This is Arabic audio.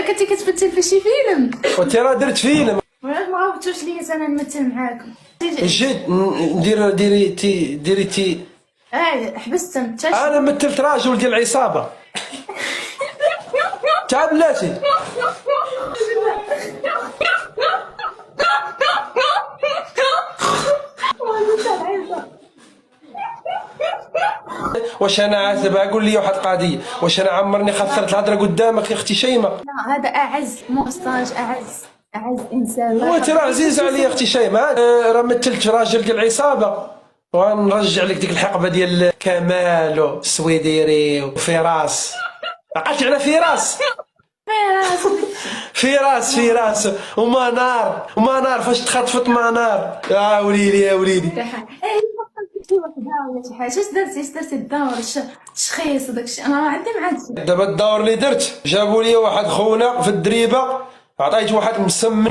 كنتي كتمثل في شي فيلم؟ وانت راه درت فيلم. ما عاودتوش ليا انا نمثل معاكم. جيت ديري تي. حبست انت. انا مثلت راجل ديال العصابه تاع بلاتي. واش انا عاتب؟ قول لي واحد قضيه، واش انا عمرني خسرت الهضره قدامك يا اختي شيماء؟ لا هذا اعز مونستاج، اعز انسان. وانت راه عزيزه عليا اختي شيماء. راه مثلت راجل ديال العصابه، ونرجع لك ديك الحقبه ديال كمال والسويديري وفراس. عقلتي على فراس؟ فراس ومنار فاش تخطفت منار. يا وليدي يا وليدي. شي حاجه. اش درتي الدور التشخيص وداكشي؟ انا عندي معاك دابا الدور اللي درت، جابوا لي واحد خونا في الدريبه، عطيت واحد مسمن